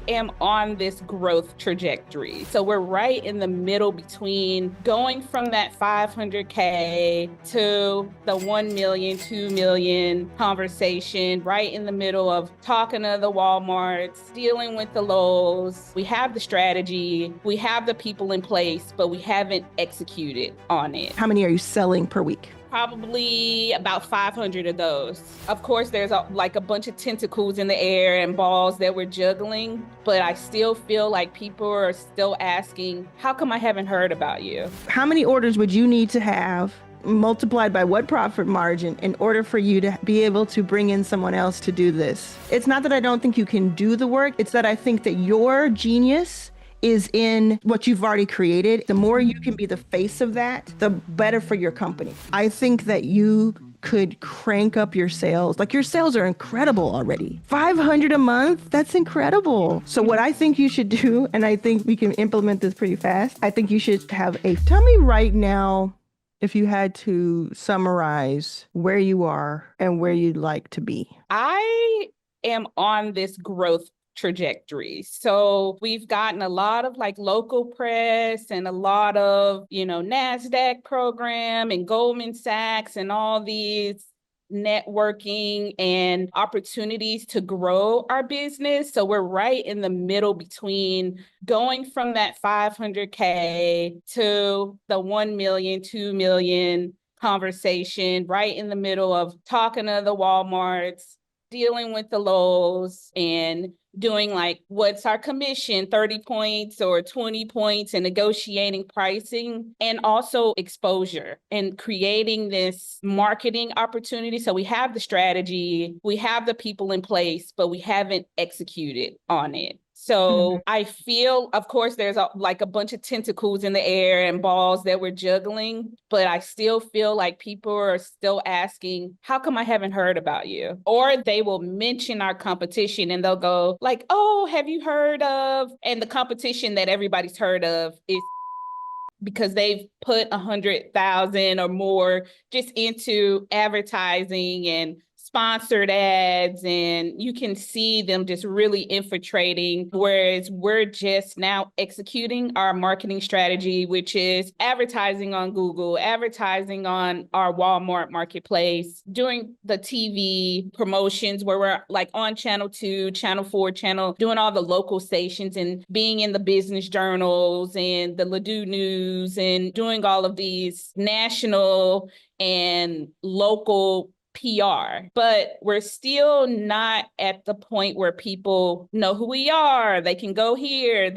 am on this growth trajectory. So we're right in the middle between going from that 500K to the 1 million, 2 million conversation, right in the middle of talking to the Walmarts, dealing with the Lowe's. We have the strategy, we have the people in place, but we haven't executed on it. How many are you selling per week? Probably about 500 of those. Of course, there's a bunch of tentacles in the air and balls that we're juggling, but I still feel like people are still asking, how come I haven't heard about you? How many orders would you need to have multiplied by what profit margin in order for you to be able to bring in someone else to do this? It's not that I don't think you can do the work. It's that I think that your genius is in what you've already created. The more you can be the face of that, the better for your company. I think that you could crank up your sales. Like, your sales are incredible already. 500 a month, that's incredible. So what I think you should do, and I think we can implement this pretty fast, I think you should tell me right now, if you had to summarize where you are and where you'd like to be. I am on this growth trajectory. So we've gotten a lot of local press and a lot of, NASDAQ program and Goldman Sachs and all these networking and opportunities to grow our business. So we're right in the middle between going from that 500K to the 1 million, 2 million conversation, right in the middle of talking to the Walmarts, dealing with the Lowe's, and doing what's our commission, 30 points or 20 points, and negotiating pricing, and also exposure and creating this marketing opportunity. So we have the strategy, we have the people in place, but we haven't executed on it. So I feel, of course, there's a bunch of tentacles in the air and balls that we're juggling, but I still feel like people are still asking, how come I haven't heard about you? Or they will mention our competition and they'll go oh, have you heard of? And the competition that everybody's heard of is because they've put 100,000 or more just into advertising and sponsored ads, and you can see them just really infiltrating, whereas we're just now executing our marketing strategy, which is advertising on Google, advertising on our Walmart marketplace, doing the TV promotions where we're on Channel 2, Channel 4, doing all the local stations and being in the business journals and the Ladue News and doing all of these national and local PR, but we're still not at the point where people know who we are. They can go here.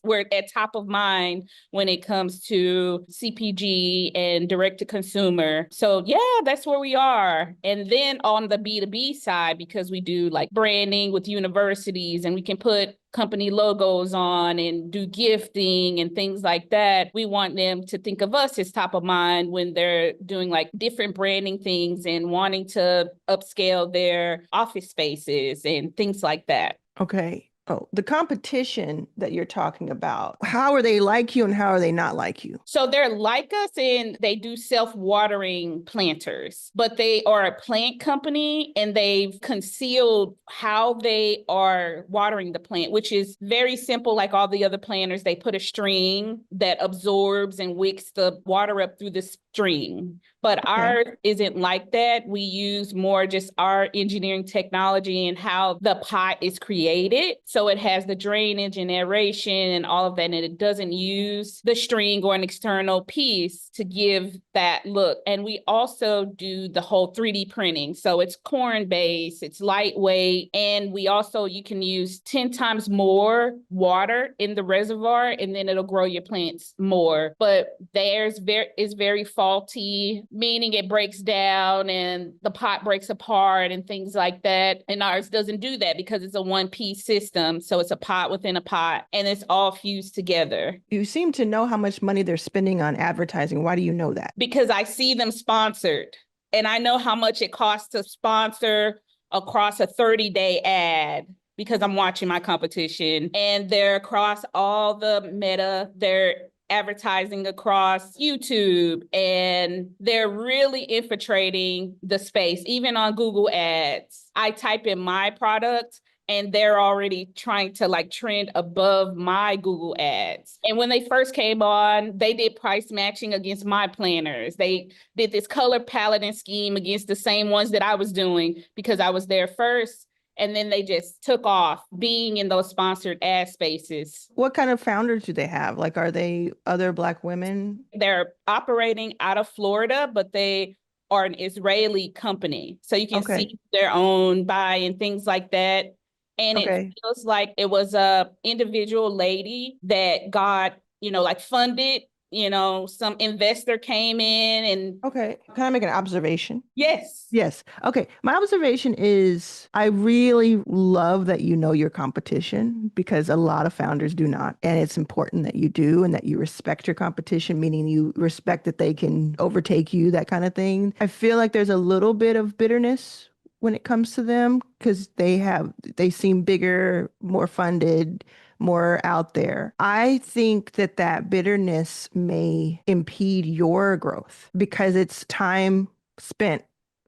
We're at top of mind when it comes to CPG and direct to consumer. So yeah, that's where we are. And then on the B2B side, because we do branding with universities and we can put company logos on and do gifting and things like that, we want them to think of us as top of mind when they're doing different branding things and wanting to upscale their office spaces and things like that. Okay. Oh, the competition that you're talking about, how are they like you and how are they not like you? So they're like us and they do self-watering planters, but they are a plant company and they've concealed how they are watering the plant, which is very simple. Like all the other planters, they put a string that absorbs and wicks the water up through the string. But ours isn't like that. We use more just our engineering technology and how the pot is created. So it has the drainage and aeration and all of that. And it doesn't use the string or an external piece to give that look. And we also do the whole 3D printing. So it's corn-based, it's lightweight. And you can use 10 times more water in the reservoir and then it'll grow your plants more. But theirs is very faulty, meaning it breaks down and the pot breaks apart and things like that. And ours doesn't do that because it's a one-piece system. So it's a pot within a pot and it's all fused together. You seem to know how much money they're spending on advertising. Why do you know that? Because I see them sponsored and I know how much it costs to sponsor across a 30-day ad because I'm watching my competition, and they're across all the Meta, they're advertising across YouTube, and they're really infiltrating the space, even on Google Ads. I type in my product and they're already trying to like trend above my Google ads. And when they first came on, they did price matching against my planners. They did this color palette and scheme against the same ones that I was doing because I was there first. And then they just took off being in those sponsored ad spaces. What kind of founders do they have? Like, are they other Black women? They're operating out of Florida, but they are an Israeli company. So you can see their own by and things like that. And it feels like it was a individual lady that got, like funded, some investor came in and. Okay. Can I make an observation? Yes. Yes. Okay. My observation is I really love that you know your competition because a lot of founders do not. And it's important that you do and that you respect your competition, meaning you respect that they can overtake you, that kind of thing. I feel like there's a little bit of bitterness when it comes to them because they seem bigger, more funded, more out there. I think that bitterness may impede your growth because it's time spent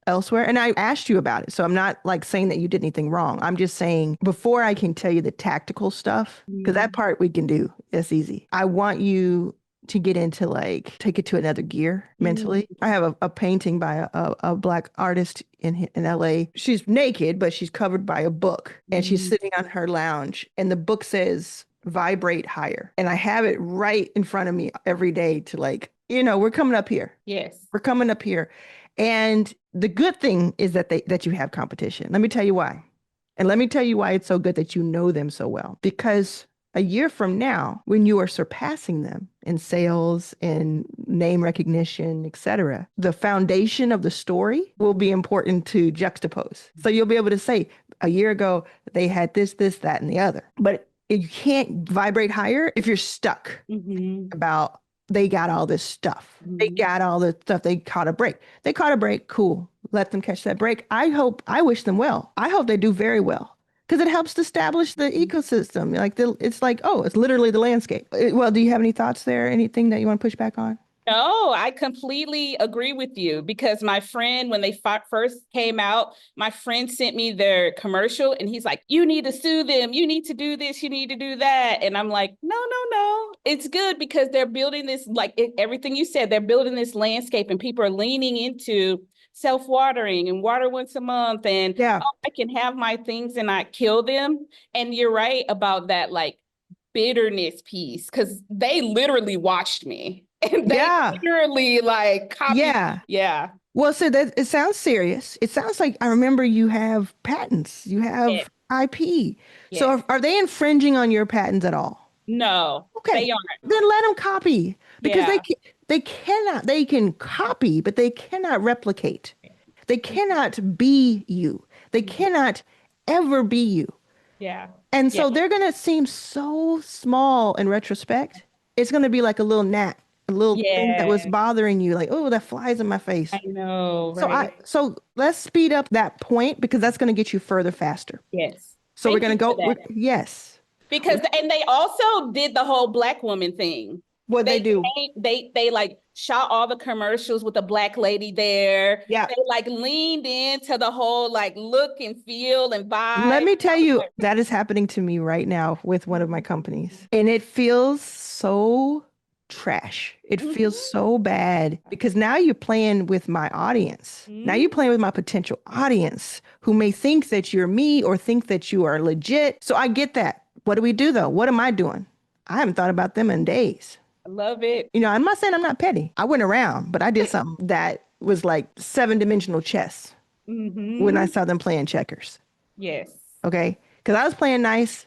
elsewhere. And I asked you about it. So I'm not like saying that you did anything wrong. I'm just saying before I can tell you the tactical stuff, because that part we can do. It's easy. I want you to get into like, take it to another gear mentally. I have a painting by a Black artist in LA. She's naked, but she's covered by a book and she's sitting on her lounge and the book says, vibrate higher. And I have it right in front of me every day to like, we're coming up here. Yes. We're coming up here. And the good thing is that you have competition. Let me tell you why. And let me tell you why it's so good that you know them so well. Because a year from now, when you are surpassing them in sales and name recognition, et cetera, the foundation of the story will be important to juxtapose. So you'll be able to say, a year ago, they had this, that, and the other. But you can't vibrate higher if you're stuck about they got all this stuff. They got all this stuff. They caught a break. They caught a break. Cool. Let them catch that break. I wish them well. I hope they do very well. Because it helps to establish the ecosystem. It's literally the landscape. Well, do you have any thoughts there? Anything that you want to push back on? No, I completely agree with you because my friend, when they first came out, my friend sent me their commercial and he's like, you need to sue them. You need to do this. You need to do that. And I'm like, no. It's good because they're building this, everything you said, they're building this landscape and people are leaning into self-watering and water once a month and I can have my things and not kill them. And you're right about that bitterness piece because they literally watched me and they literally copied. Yeah. Well, so that it sounds serious. It sounds like I remember you have patents, you have IP. Yeah. So are they infringing on your patents at all? No, okay, they aren't. Then let them copy because they can copy, but they cannot replicate. They cannot be you. They cannot ever be you. Yeah. And so they're going to seem so small in retrospect. It's going to be like a little gnat, a little thing that was bothering you. Like, oh, that flies in my face. I know. Right? So let's speed up that point because that's going to get you further faster. Yes. So we're going to go. Yes. Because, and they also did the whole Black woman thing. What they do? They shot all the commercials with a Black lady there. Yeah. They leaned into the whole look and feel and vibe. Let me tell you, that is happening to me right now with one of my companies. And it feels so trash. It feels so bad because now you're playing with my audience. Now you're playing with my potential audience who may think that you're me or think that you are legit. So I get that. What do we do though? What am I doing? I haven't thought about them in days. I love it. I'm not saying I'm not petty. I went around, but I did something that was like 7-dimensional chess when I saw them playing checkers. Yes. Okay. Because I was playing nice,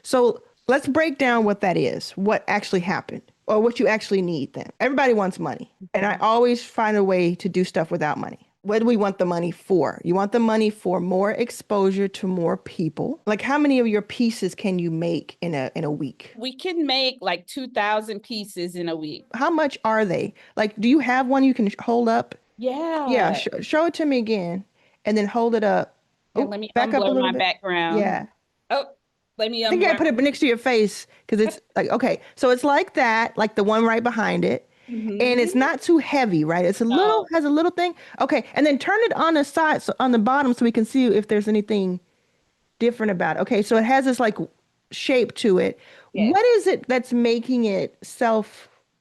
So let's break down what that is, what actually happened or what you actually need then. Everybody wants money. And I always find a way to do stuff without money. What do we want the money for? You want the money for more exposure to more people. Like how many of your pieces can you make in a week? We can make 2,000 pieces in a week. How much are they? Do you have one you can hold up? Yeah. Yeah. Show it to me again and then hold it up. Let me back up a little bit. Background. Yeah. Oh, let me. I think I put it next to your face because it's okay. So it's like that, like the one right behind it. And it's not too heavy, right? It's has a little thing. Okay. And then turn it on the side, so on the bottom so we can see if there's anything different about it? Okay, so it has this like shape to it. Yes. What is it that's making it So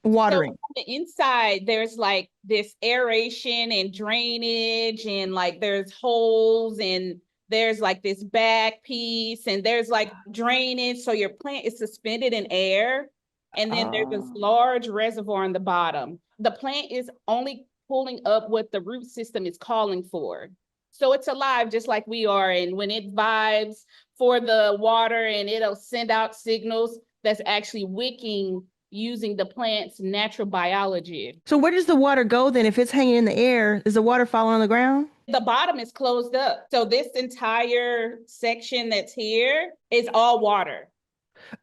self-watering? on the inside, there's like this aeration and drainage, and like there's holes, and there's like this back piece, and there's like drainage. So your plant is suspended in air. And then there's this Oh. large reservoir on the bottom. The plant is only pulling up what the root system is calling for. So it's alive just like we are. And when it vibes for the water, and it'll send out signals that's actually wicking using the plant's natural biology. So where does the water go then? If it's hanging in the air, is the water falling on the ground? The bottom is closed up. So this entire section that's here is all water.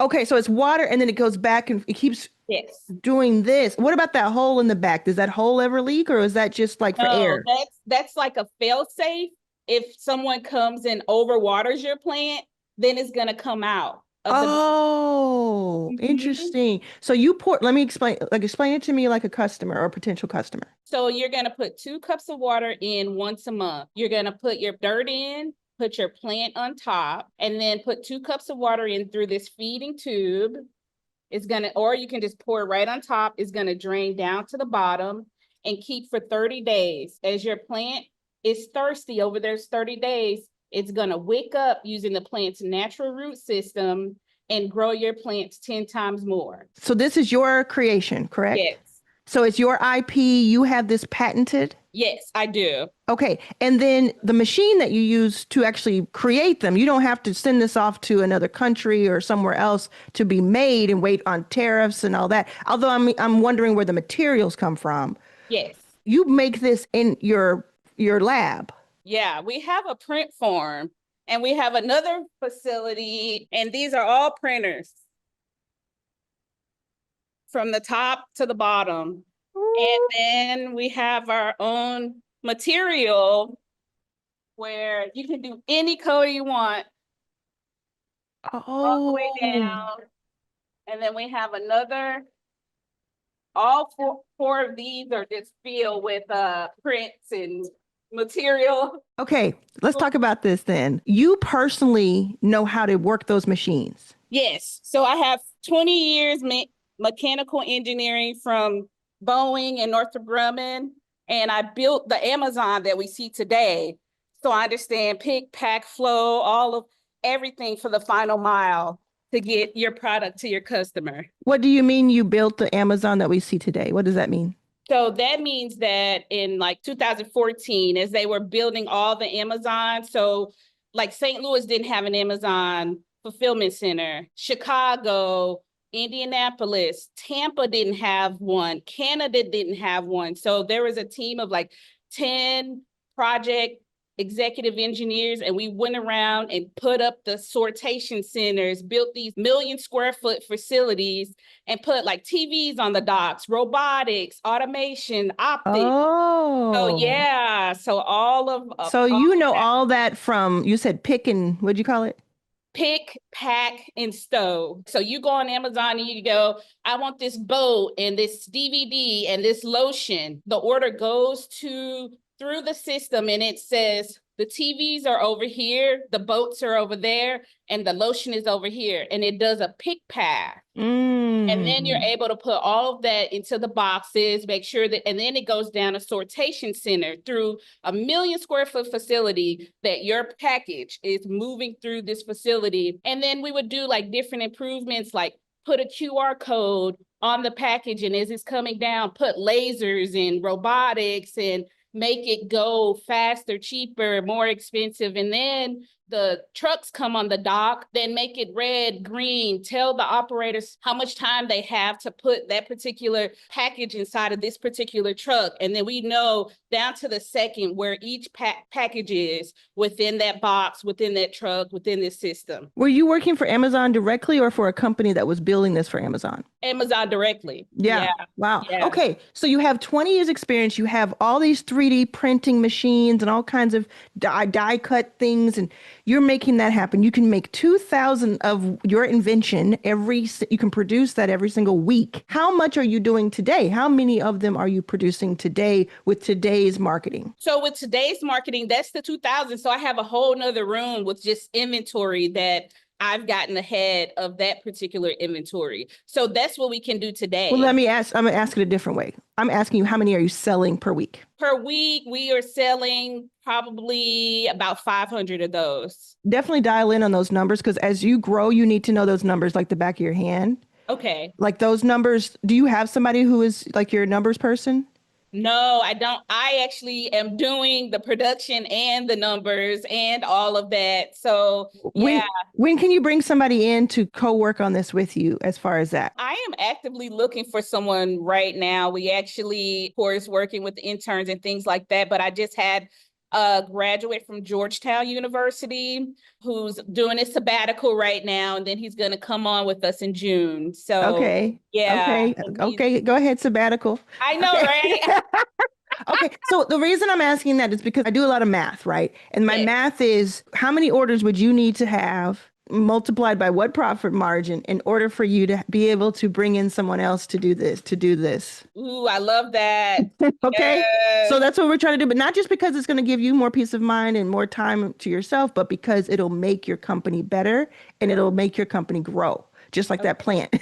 Okay, so it's water and then it goes back and it keeps Yes. doing this. What about that hole in the back? Does that hole ever leak or is that just like for No, air? that's like a fail safe. If someone comes and overwaters your plant, then it's gonna come out of the. Oh, Mhm. interesting. So you pour, let me explain it to me like a customer or a potential customer. So you're gonna put 2 cups of water in once a month. You're gonna put your dirt in, put your plant on top, and then put 2 cups of water in through this feeding tube. It's gonna, or you can just pour it right on top. It's gonna drain down to the bottom and keep for 30 days. As your plant is thirsty over those 30 days, it's gonna wick up using the plant's natural root system and grow your plants 10 times more. So this is your creation, correct? Yes. So it's your IP. You have this patented. Yes, I do. Okay. And then the machine that you use to actually create them, you don't have to send this off to another country or somewhere else to be made and wait on tariffs and all that. Although I'm wondering where the materials come from. Yes. You make this in your lab. Yeah, we have a print farm and we have another facility, and these are all printers from the top to the bottom. And then we have our own material where you can do any color you want all the way Oh. down. And then we have another, all four of these are just filled with prints and material. Okay, let's talk about this then. You personally know how to work those machines. Yes. So I have 20 years mechanical engineering from Boeing and Northrop Grumman, and I built the Amazon that we see today. So I understand pick, pack, flow, all of everything for the final mile to get your product to your customer. What do you mean you built the Amazon that we see today? What does that mean? So that means that in like 2014, as they were building all the Amazon, so like St. Louis didn't have an Amazon fulfillment center, Chicago, Indianapolis, Tampa didn't have one, Canada didn't have one. So there was a team of like 10 project executive engineers, and we went around and put up the sortation centers, built these 1,000,000 square foot facilities, and put like TVs on the docks, robotics, automation, optics. So Oh, yeah, so all of so you know all that from, you said pick and what'd you call it? pick, pack, and stow. So you go on Amazon and you go, I want this boat and this DVD and this lotion. The order goes through the system and it says the TVs are over here, the boats are over there, and the lotion is over here. And it does a pick pack. And then you're Mm. able to put all of that into the boxes, make sure that, and then it goes down a sortation center through a 1,000,000 square foot facility that your package is moving through this facility. And then we would do like different improvements, like put a QR code on the package. And as it's coming down, put lasers and robotics and make it go faster, cheaper, more expensive. And then the trucks come on the dock, then make it red, green, tell the operators how much time they have to put that particular package inside of this particular truck. And then we know down to the second where each package is within that box, within that truck, within this system. Were you working for Amazon directly or for a company that was building this for Amazon? Amazon directly. Yeah. Yeah. Wow. Yeah. Okay. So you have 20 years experience. You have all these 3D printing machines and all kinds of die cut things. And you're making that happen. You can make 2,000 of your invention you can produce that every single week. How much are you doing today? How many of them are you producing today with today's marketing? So with today's marketing, that's the 2,000. So I have a whole nother room with just inventory that I've gotten ahead of that particular inventory. So that's what we can do today. Well, I'm going to ask it a different way. I'm asking you, how many are you selling per week? Per week, we are selling probably about 500 of those. Definitely dial in on those numbers, because as you grow, you need to know those numbers like the back of your hand. Okay. Like those numbers. Do you have somebody who is like your numbers person? No, I don't. I actually am doing the production and the numbers and all of that. So yeah. When can you bring somebody in to co-work on this with you as far as that? I am actively looking for someone right now. We actually, of course, working with interns and things like that, but I just had a graduate from Georgetown University who's doing a sabbatical right now, and then he's going to come on with us in June. So okay. Yeah. Okay. Go ahead, sabbatical. I know, okay. right? Okay. So the reason I'm asking that is because I do a lot of math, right? And my math is, how many orders would you need to have multiplied by what profit margin in order for you to be able to bring in someone else to do this? Ooh, I love that. Okay. Yes. So that's what we're trying to do, but not just because it's going to give you more peace of mind and more time to yourself, but because it'll make your company better and it'll make your company grow. Just like that plant,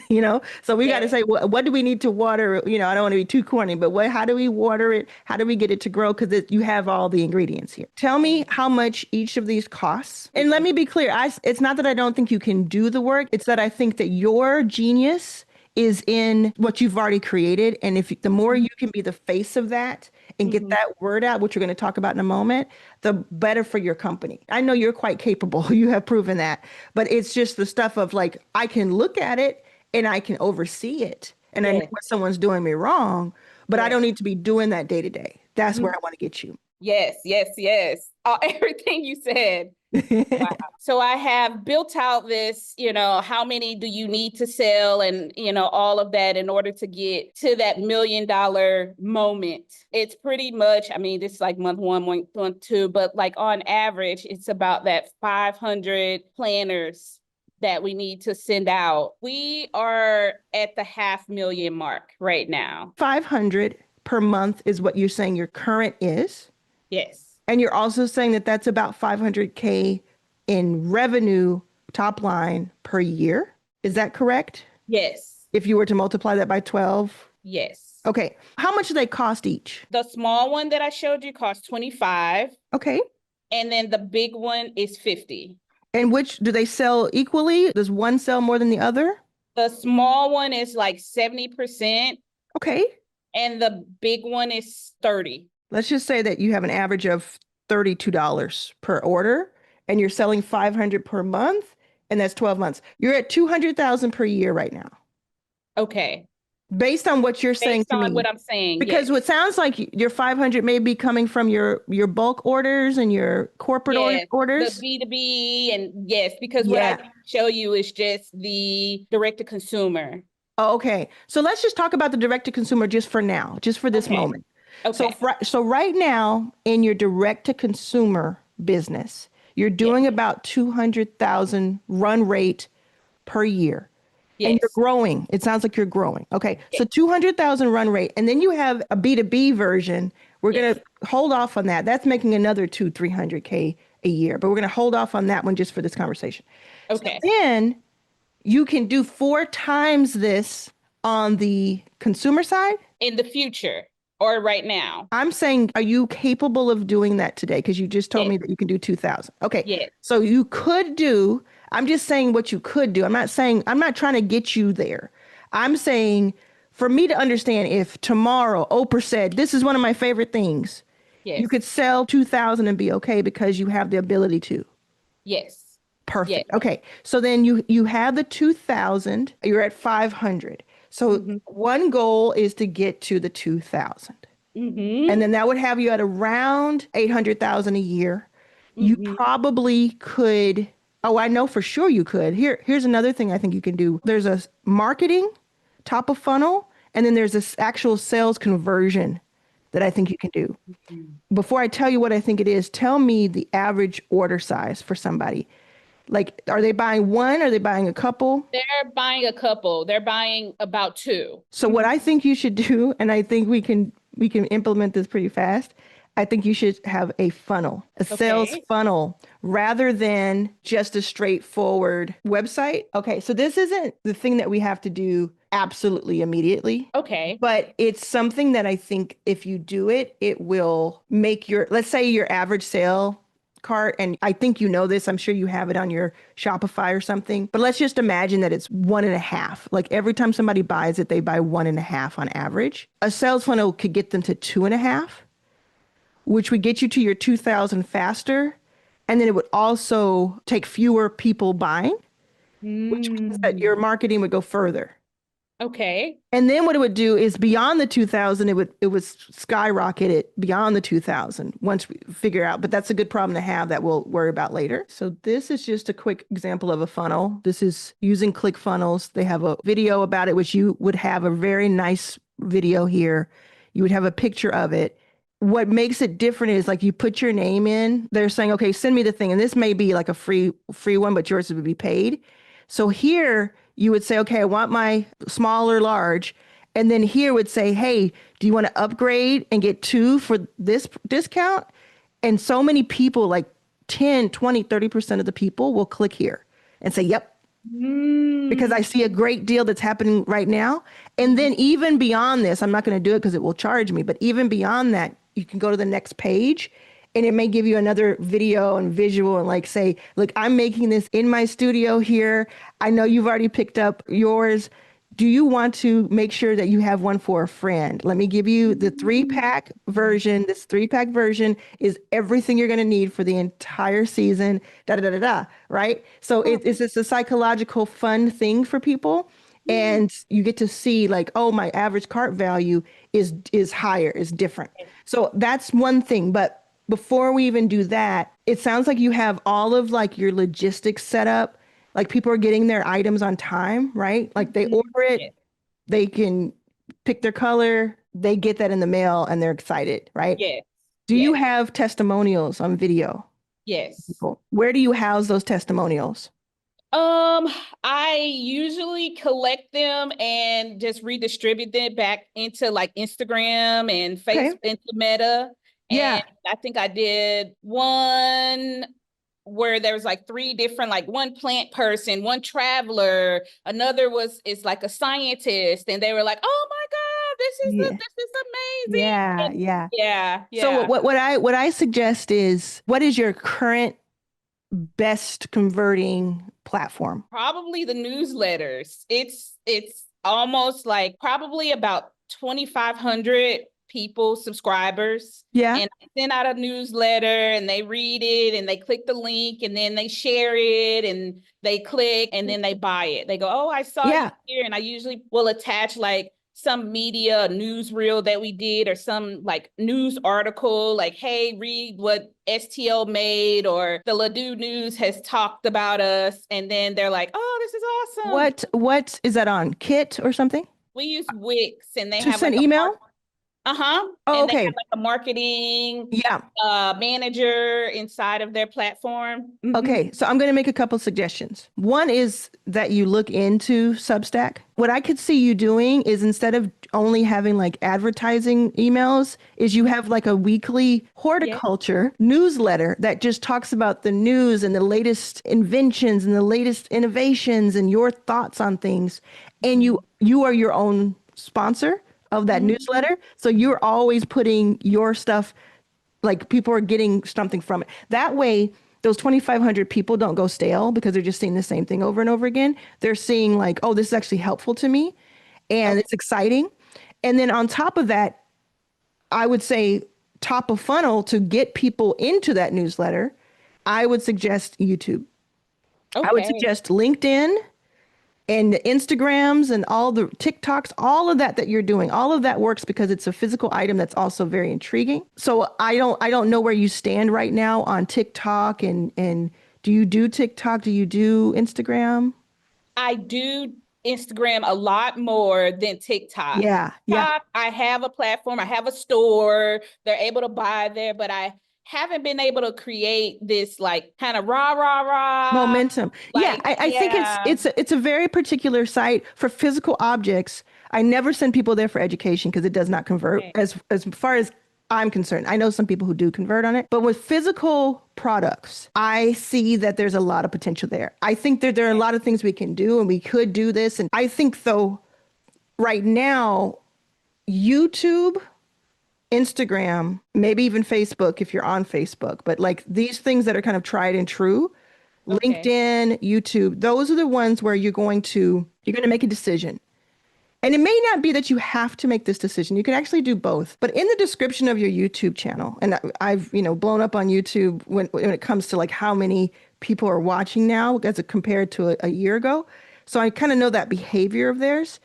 So we got to say, what do we need to water? I don't want to be too corny, but how do we water it? How do we get it to grow? Because you have all the ingredients here. Tell me how much each of these costs. And let me be clear. It's not that I don't think you can do the work. It's that I think that your genius is in what you've already created. And the more you can be the face of that and get that word out, which we're going to talk about in a moment, the better for your company. I know you're quite capable. You have proven that. But it's just the stuff of like, I can look at it and I can oversee it. And I know when someone's doing me wrong, but I don't need to be doing that day to day. That's where I want to get you. Yes. Everything you said. Wow. So I have built out this, how many do you need to sell and, all of that in order to get to that $1 million moment. It's pretty much, this is like month 1, month 2, but like on average, it's about that 500 planners that we need to send out. We are at the 500,000 mark right now. 500 per month is what you're saying your current is? Yes. And you're also saying that that's about $500K in revenue top line per year. Is that correct? Yes. If you were to multiply that by 12? Yes. Okay. How much do they cost each? The small one that I showed you costs $25. Okay. And then the big one is $50. And which do they sell equally? Does one sell more than the other? The small one is like 70%. Okay. And the big one is 30. Let's just say that you have an average of $32 per order and you're selling 500 per month, and that's 12 months. You're at 200,000 per year right now. Okay. Based on what you're saying to me. Based on what I'm saying. Because what sounds like your 500 may be coming from your bulk orders and your corporate orders. The B2B and because what I can show you is just the direct to consumer. Oh, okay. So let's just talk about the direct to consumer just for now, just for this moment. Okay. So right now in your direct to consumer business, you're doing about 200,000 run rate per year. Yes. And you're growing. It sounds like you're growing. Okay. Yes. So 200,000 run rate. And then you have a B2B version. We're going to hold off on that. That's making another 300K a year, but we're going to hold off on that one just for this conversation. Okay. So then you can do 4 times this on the consumer side in the future. Or right now? I'm saying, are you capable of doing that today? Because you just told me that you can do 2,000. Okay. Yes. So you could do, I'm just saying what you could do. I'm not trying to get you there. I'm saying for me to understand, if tomorrow Oprah said, this is one of my favorite things, you could sell 2,000 and be okay because you have the ability to. Yes. Perfect. Yes. Okay. So then you have the 2,000, you're at 500. So one goal is to get to the 2,000. And then that would have you at around 800,000 a year. You probably could, I know for sure you could. Here's another thing I think you can do. There's a marketing, top of funnel, and then there's this actual sales conversion that I think you can do. Mhm. Before I tell you what I think it is, tell me the average order size for somebody. Like, are they buying one? Are they buying a couple? They're buying a couple. They're buying about two. So what I think you should do, and I think we can implement this pretty fast. I think you should have a funnel, a sales Okay. funnel, rather than just a straightforward website. Okay, so this isn't the thing that we have to do absolutely immediately, Okay. but it's something that I think if you do it, it will make your, let's say your average sale cart, and I think you know this, I'm sure you have it on your Shopify or something, but let's just imagine that it's 1.5. Like every time somebody buys it, they buy 1.5 on average. A sales funnel could get them to 2.5, which would get you to your 2,000 faster. And then it would also take fewer people buying, which means that your Mm. marketing would go further. Okay. And then what it would do is beyond the 2000, it would skyrocket it beyond the 2000 once we figure out. But that's a good problem to have that we'll worry about later. So this is just a quick example of a funnel. This is using ClickFunnels. They have a video about it, which you would have a very nice video here. You would have a picture of it. What makes it different is like you put your name in. They're saying, okay, send me the thing. And this may be like a free one, but yours would be paid. So here you would say, okay, I want my small or large. And then here would say, hey, do you want to upgrade and get 2 for this discount? And so many people, like 10, 20, 30% of the people will click here and say, yep, because I Mm. see a great deal that's happening right now. And then even beyond this, I'm not going to do it because it will charge me, but even beyond that, you can go to the next page and it may give you another video and visual and like say, look, I'm making this in my studio here. I know you've already picked up yours. Do you want to make sure that you have one for a friend? Let me give you the 3-pack version. This 3-pack version is everything you're going to need for the entire season. Da da da da da. Right? So it's just a psychological fun thing for people, and you get to see like, oh, my average cart value is higher, is different. So that's one thing. But before we even do that, it sounds like you have all of like your logistics set up. Like people are getting their items on time, right? Like they Mhm. order it, Yes. they can pick their color, they get that in the mail and they're excited, right? Yes. Do you Yes. have testimonials on video? Yes. People, where do you house those testimonials? Um, I usually collect them and just redistribute them back into like Instagram and Okay. Facebook into Meta. And Yeah. I think I did one where there was like three different, like one plant person, one traveler, another is like a scientist, and they were like, "Oh my God, Yeah. this is amazing!" Yeah. And Yeah. yeah, So yeah. what I suggest is, what is your current best converting platform? Probably the newsletters. It's almost like probably about 2,500 people, subscribers. Yeah. And I send out a newsletter and they read it and they click the link and then they share it and they click and then they buy it. They go, "Oh, I saw you Yeah. here." And I usually will attach like some media newsreel that we did or some like news article, like, "Hey, read what STL made," or the Ladue News has talked about us. And then they're like, "Oh, this is awesome." What is that on? Kit or something? We use Wix and they To have like send a email? uh-huh. Oh, And they have okay. like a marketing Yeah. manager inside of their platform. Mhm. Okay, so I'm going to make a couple suggestions. One is that you look into Substack. What I could see you doing is, instead of only having like advertising emails, is you have like a weekly Yeah. horticulture newsletter that just talks about the news and the latest inventions and the latest innovations and your thoughts on things. And you are your own sponsor of that Mhm. newsletter. So you're always putting your stuff, like people are getting something from it. That way, those 2,500 people don't go stale because they're just seeing the same thing over and over again. They're seeing like, oh, this is actually helpful to me and Okay. it's exciting. And then on top of that, I would say top of funnel to get people into that newsletter, I would suggest YouTube. I would Okay. suggest LinkedIn and the Instagrams and all the TikToks, all of that you're doing, all of that works because it's a physical item that's also very intriguing. So I don't know where you stand right now on TikTok, and do you do TikTok? Do you do Instagram? I do Instagram a lot more than TikTok. Yeah. TikTok, I have a platform, I have a store, they're able to buy there, but I haven't been able to create this like kind of rah Momentum. Yeah, like I think it's a very particular site for physical objects. I never send people there for education because it does not convert Okay. as far as I'm concerned. I know some people who do convert on it, but with physical products, I see that there's a lot of potential there. I think that there are a lot of things we can do and we could do this. And I think though, right now, YouTube, Instagram, maybe even Facebook if you're on Facebook, but like these things that are kind of tried and true, Okay. LinkedIn, YouTube, those are the ones where you're going to make a decision. And it may not be that you have to make this decision. You can actually do both. But in the description of your YouTube channel, and I've, blown up on YouTube when it comes to like how many people are watching now as compared to a year ago. So I kind of know that behavior of theirs.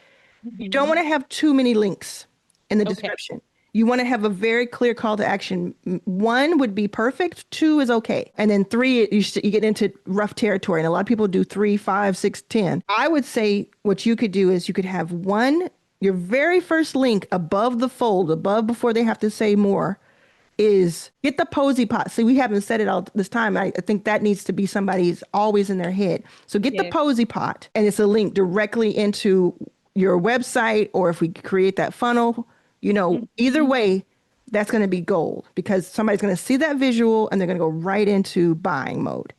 You don't want to have too many links in the Okay. description. You want to have a very clear call to action. One would be perfect. Two is okay. And then three, you get into rough territory. And a lot of people do 3, 5, 6, 10. I would say what you could do is you could have your very first link above the fold, above before they have to say more, is get the Posie Pot. See, we haven't said it all this time. I think that needs to be somebody's always in their head. So get the Yes. Posie Pot, and it's a link directly into your website, or if we create that funnel, either way, that's going to be gold because somebody's going to see that visual and they're going to go right into buying mode.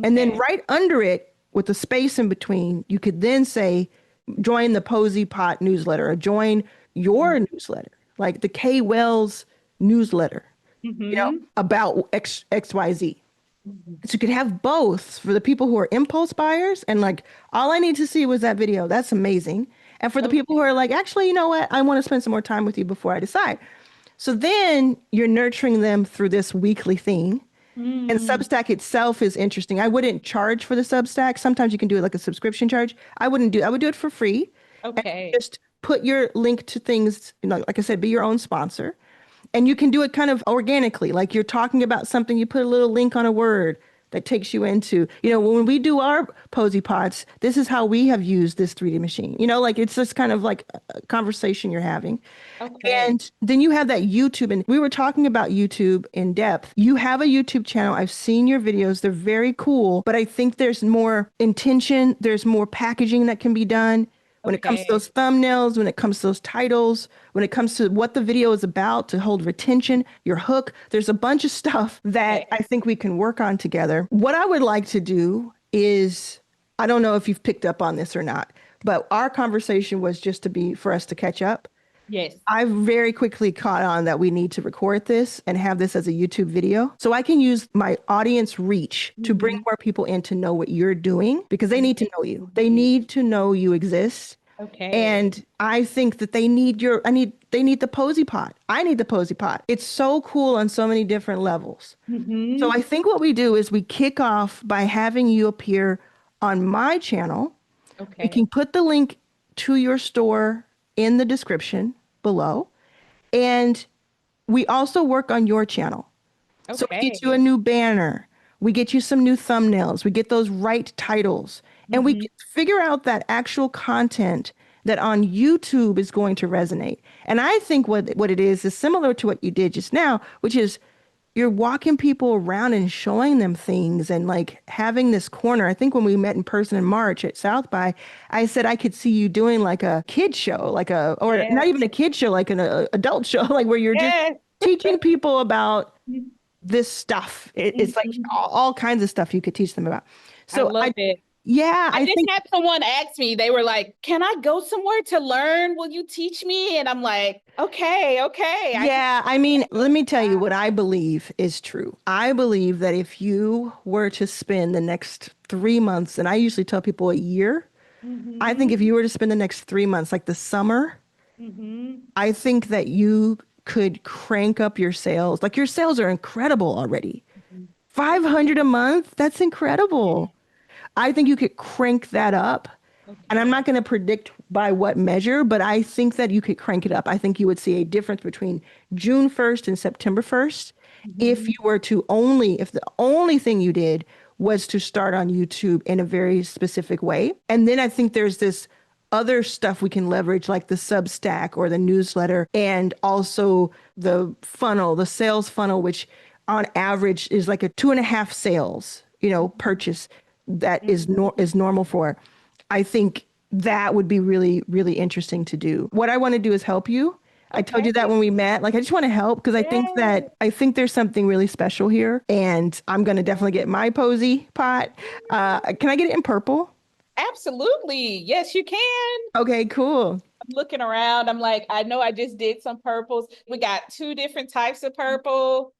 And then Okay. right under it with the space in between, you could then say, join the Posie Pot newsletter or join your newsletter, like the Kay Wells newsletter, about XYZ. So you could have both for the people who are impulse buyers and like, all I need to see was that video. That's amazing. And for the people who are like, actually, you know what? I want to spend some more time with you before I decide. So then you're nurturing them through this weekly thing. And Substack itself is interesting. I wouldn't charge for the Substack. Sometimes you can do it like a subscription charge. I would do it for free. Okay. Just put your link to things, like I said, be your own sponsor. And you can do it kind of organically. Like you're talking about something, you put a little link on a word that takes you into, when we do our Posie Pots, this is how we have used this 3D machine. Like it's just kind of like a conversation you're having. Okay. And then you have that YouTube, and we were talking about YouTube in depth. You have a YouTube channel. I've seen your videos. They're very cool, but I think there's more intention. There's more packaging that can be done. When it comes to those thumbnails, when it comes to those titles, when it comes to what the video is about to hold retention, your hook, there's a bunch of stuff that I think we can work on together. What I would like to do is, I don't know if you've picked up on this or not, but our conversation was just for us to catch up. Yes. I very quickly caught on that we need to record this and have this as a YouTube video so I can use my audience reach to bring more people in to know what you're doing because they need to know you. They need to know you exist. Okay. And I think that they need the Posie Pot. I need the Posie Pot. It's so cool on so many different levels. So I think what we do is we kick off by having you appear on my channel. Okay. We can put the link to your store in the description below. And we also work on your channel. So we get you a new banner. We get you some new thumbnails. We get those right titles. And we figure out that actual content that on YouTube is going to resonate. And I think what it is similar to what you did just now, which is you're walking people around and showing them things and like having this corner. I think when we met in person in March at South by, I said I could see you doing like a kid show, or not even a kid show, like an adult show, like where you're just teaching people about this stuff. It's like all kinds of stuff you could teach them about. So I love it. Yeah, I just had someone ask me, they were like, can I go somewhere to learn? Will you teach me? And I'm like, okay. Yeah, I mean, let me tell you what I believe is true. I believe that if you were to spend the next 3 months, and I usually tell people a year, I think if you were to spend the next 3 months, like the summer, I think that you could crank up your sales. Like your sales are incredible already. 500 a month, that's incredible. I think you could crank that up. And I'm not going to predict by what measure, but I think that you could crank it up. I think you would see a difference between June 1st and September 1st if you were to if the only thing you did was to start on YouTube in a very specific way. And then I think there's this other stuff we can leverage, like the Substack or the newsletter, and also the funnel, the sales funnel, which on average is like a 2.5 sales, purchase that is normal for. I think that would be really, really interesting to do. What I want to do is help you. I told you that when we met. Like, I just want to help because I think there's something really special here, and I'm going to definitely get my Posie pot. Can I get it in purple? Absolutely. Yes, you can. Okay, cool. I'm looking around. I'm like, I know I just did some purples. We got 2 different types of purple.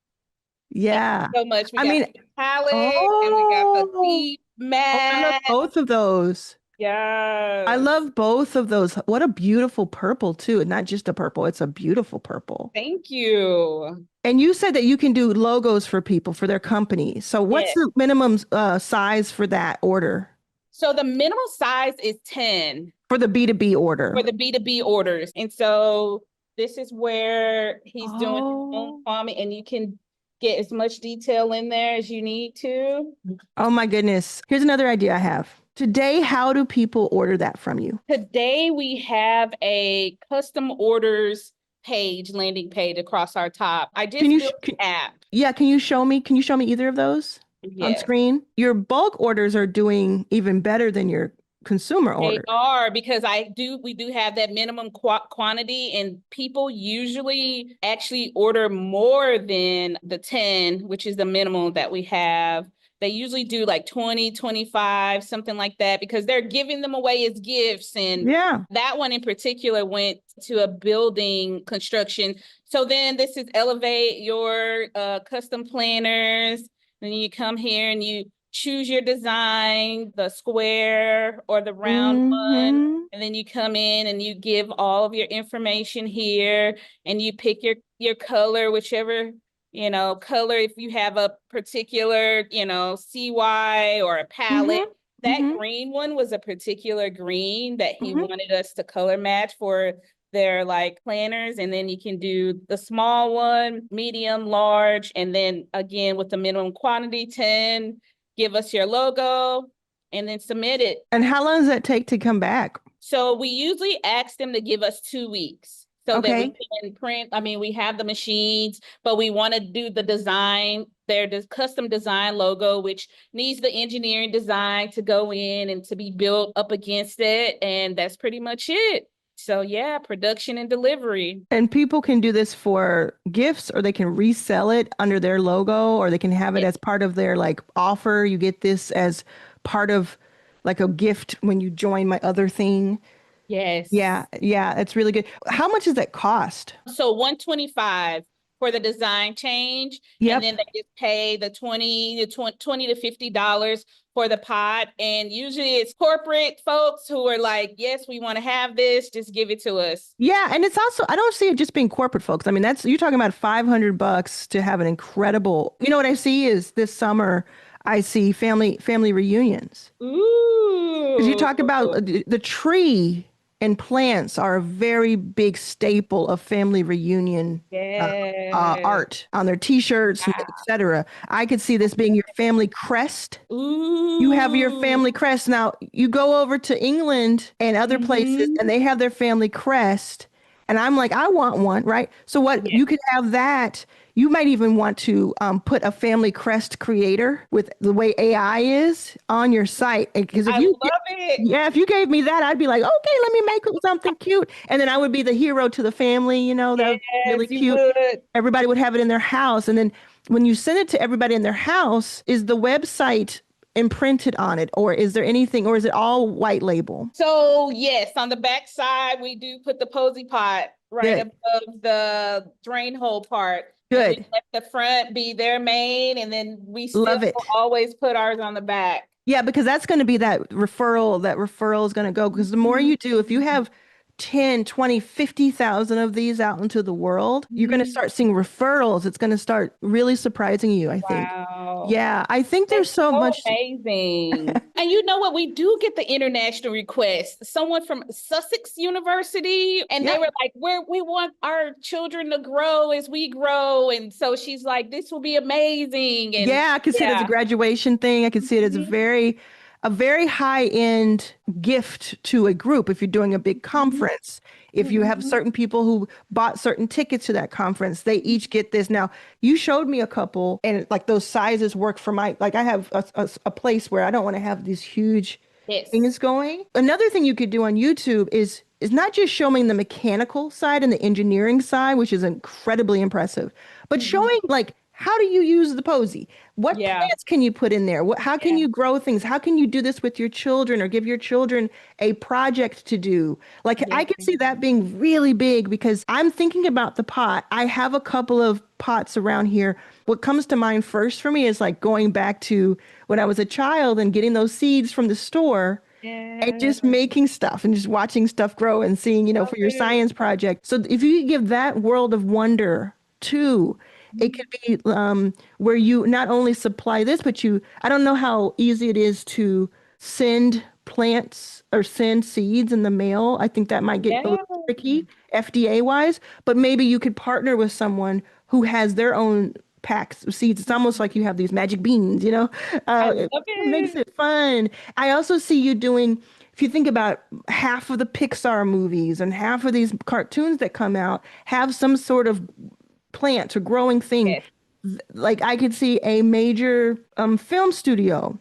Yeah. So much. We I got mean, the metallic and we got the deep I love matte. both of those. Yes. I love both of those. What a beautiful purple too. Not just a purple, it's a beautiful purple. Thank you. And you said that you can do logos for people for their company. So what's Yes. the minimum size for that order? So the minimum size is 10 For the B2B order. for the B2B orders. And so this is where he's doing his own farming, and you can get as much detail in there as you need to. Oh my goodness. Here's another idea I have. Today, how do people order that from you? Today we have a custom orders page, landing page across our top. I just built an app. Yeah, can you show me either of those on screen? Your bulk orders are doing even better than your consumer orders. They are, because we do have that minimum quantity, and people usually actually order more than the 10, which is the minimum that we have. They usually do like 20, 25, something like that, because they're giving them away as gifts. And that one in particular went to a building construction. So then this is elevate your custom planners. Then you come here and you choose your design, the square or the round one. And then you come in and you give all of your information here, and you pick your color, whichever color, if you have a particular, CY or a palette. That green one was a particular green that he wanted us to color match for their planners. And then you can do the small one, medium, large, and then again with the minimum quantity 10, give us your logo and then submit it. And how long does that take to come back? So we usually ask them to give us 2 weeks. So that we can print. I mean, we have the machines, but we want to do the design, their custom design logo, which needs the engineering design to go in and to be built up against it. And that's pretty much it. So yeah, production and delivery. And people can do this for gifts, or they can resell it under their logo, or they can have it as part of their offer. You get this as part of a gift when you join my other thing. Yes. Yeah, it's really good. How much does that cost? So $125 for the design change. And then they just pay the $20 to $50 for the pot. And usually it's corporate folks who are like, yes, we want to have this, just give it to us. Yeah. And it's also, I don't see it just being corporate folks. I mean, you're talking about $500 to have an incredible, what I see is this summer, I see family reunions. Ooh. Because you talk about the tree and plants are a very big staple of family reunion art on their T-shirts, etc. I could see this being your family crest. Ooh. You have your family crest. Now, you go over to England and other places, and they have their family crest. And I'm like, I want one, right? So you could have that. You might even want to put a family crest creator with the way AI is on your site. Because I love it. Yeah, if you gave me that, I'd be like, okay, let me make something cute. And then I would be the hero to the family, that would be really cute. Everybody would have it in their house. And then when you send it to everybody in their house, is the website imprinted on it, or is there anything, or is it all white label? So yes, on the back side, we do put the Posie pot right above the drain hole part. Good. We let the front be their main, and then we still always put ours on the back. Yeah, because that's going to be that referral is going to go, because the more you do, if you have 10, 20, 50,000 of these out into the world, you're going to start seeing referrals. It's going to start really surprising you, I think. Wow. Yeah, I think there's so much. Amazing. And you know what? We do get the international request. Someone from Sussex University, and they were like, we want our children to grow as we grow. And so she's like, this will be amazing. And I could see it as a graduation thing. I could see it as a very a very high-end gift to a group. If you're doing a big conference, if you have certain people who bought certain tickets to that conference, they each get this. Now, you showed me a couple, and like those sizes work for my, like I have a place where I don't want to have these huge Yes. things going. Another thing you could do on YouTube is not just showing the mechanical side and the engineering side, which is incredibly impressive, but showing like how do you use the Posie? What Yeah. plants can you put in there? How can Yeah. you grow things? How can you do this with your children or give your children a project to do? Like I Yeah. can see that being really big because I'm thinking about the pot. I have a couple of pots around here. What comes to mind first for me is like going back to when I was a child and getting those seeds from the store and Yeah. just making stuff and just watching stuff grow and seeing, Love for your it. science project. So if you could give that world of wonder too, it could be where you not only supply this, but I don't know how easy it is to send plants or send seeds in the mail. I think that might get a Yeah. little tricky FDA wise, but maybe you could partner with someone who has their own packs of seeds. It's almost like you have these magic beans, I it love makes it. it fun. I also see you doing, if you think about half of the Pixar movies and half of these cartoons that come out, have some sort of plant or growing thing. Yes. Like I could see a major film studio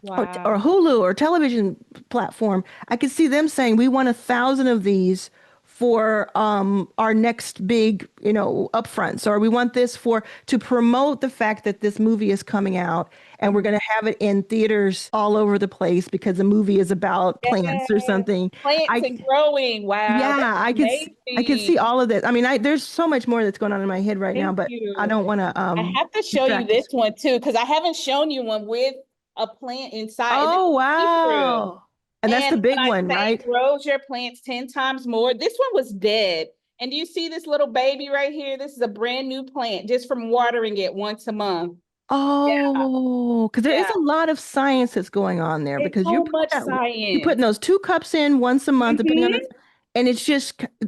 or Wow. Hulu or television platform. I could see them saying, we want 1,000 of these for our next big, upfronts, or we want this to promote the fact that this movie is coming out and we're going to have it in theaters all over the place because the movie is about Yeah. plants or something. Plants I and growing. Wow. That's yeah, I could see amazing. all of this. I mean, there's so much more that's going on in my head right now, Thank but I you. don't want to I have to show you distract this us. one too, because I haven't shown you one with a plant inside. And this Oh, is see-through. wow. And that's the And when big I one, say right? grows your plants 10 times more, this one was dead. And do you see this little baby right here? This is a brand new plant just from watering it once a month. Yeah, Oh, because there is yeah. a lot of science that's going on there It's because so much you're putting science. those 2 cups in once a month, depending on Mm-hmm. and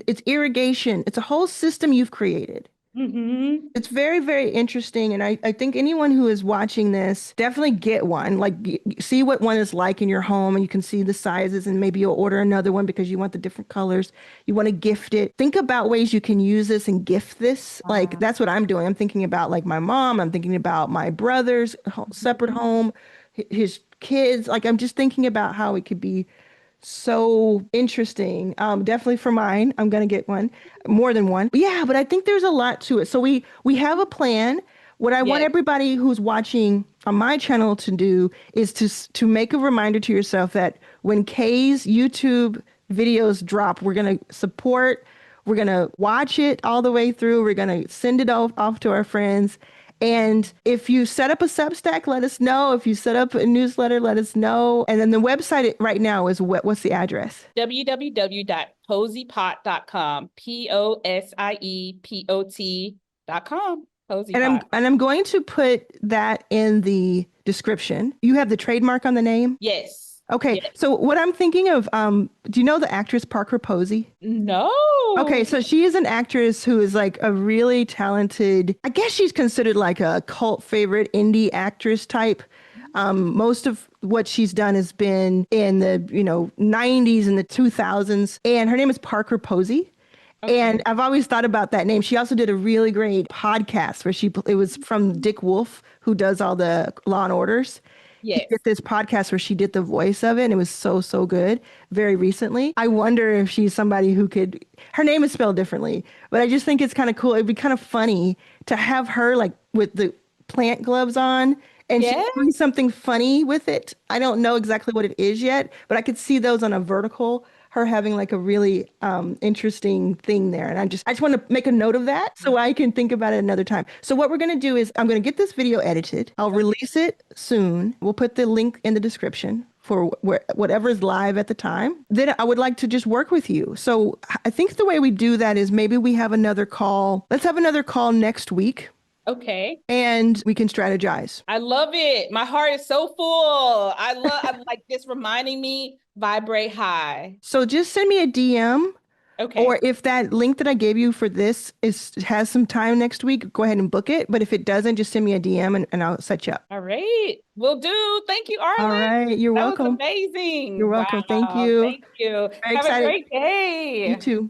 it's irrigation. It's a whole system you've created. Mm-hmm. It's very, very interesting. And I think anyone who is watching this, definitely get one. Like, see what one is like in your home, and you can see the sizes, and maybe you'll order another one because you want the different colors. You want to gift it. Think about ways you can use this and gift this. Like, Wow. that's what I'm doing. I'm thinking about like my mom, I'm thinking about my brother's separate Mhm. home, his kids. Like, I'm just thinking about how it could be so interesting. Definitely for mine. I'm gonna get one, more than one. Yeah, but I think there's a lot to it. So we have a plan. What I want Yes. everybody who's watching on my channel to do is to make a reminder to yourself that when Kay's YouTube videos drop, we're gonna support. We're gonna watch it all the way through. We're gonna send it off to our friends. And if you set up a Substack, let us know. If you set up a newsletter, let us know. And then the website right now is what's the address? www.posiepot.com. POSIEPOT.com. Posie And I'm Pot. and I'm going to put that in the description. You have the trademark on the name? Yes. Okay. Yes. So what I'm thinking of, do you know the actress Parker Posey? Okay, No. so she is an actress who is like a really talented, I guess she's considered like a cult favorite indie actress type. Most of what she's done has been in the, 90s and the 2000s. And her name is Parker Posey. Okay. And I've always thought about that name. She also did a really great podcast where it was from Dick Wolf, who does all the Law and Orders. He Yes. did this podcast where she did the voice of it, and it was so, so good very recently. I wonder if she's somebody who could, her name is spelled differently, but I just think it's kind of cool. It'd be kind of funny to have her like with the plant gloves on and she's Yeah. doing something funny with it. I don't know exactly what it is yet, but I could see those on a vertical, her having like a really interesting thing there. And I just want to make a note of that so I can think about it another time. So what we're going to do is I'm going to get this video edited. I'll release it soon. We'll put the link in the description for whatever is live at the time. Then I would like to just work with you. So I think the way we do that is maybe we have another call. Let's have another call next week Okay. and we can strategize. I love it. My heart is so full. I'm like this reminding me vibrate high. So just send me a DM. Okay. Or if that link that I gave you for this has some time next week, go ahead and book it. But if it doesn't, just send me a DM and I'll set you up. All right. right. Will do. Thank you, All Arlan. right. You're That was welcome. amazing. You're welcome. Thank Wow. you. Thank you. Very Have a excited. great day. You too.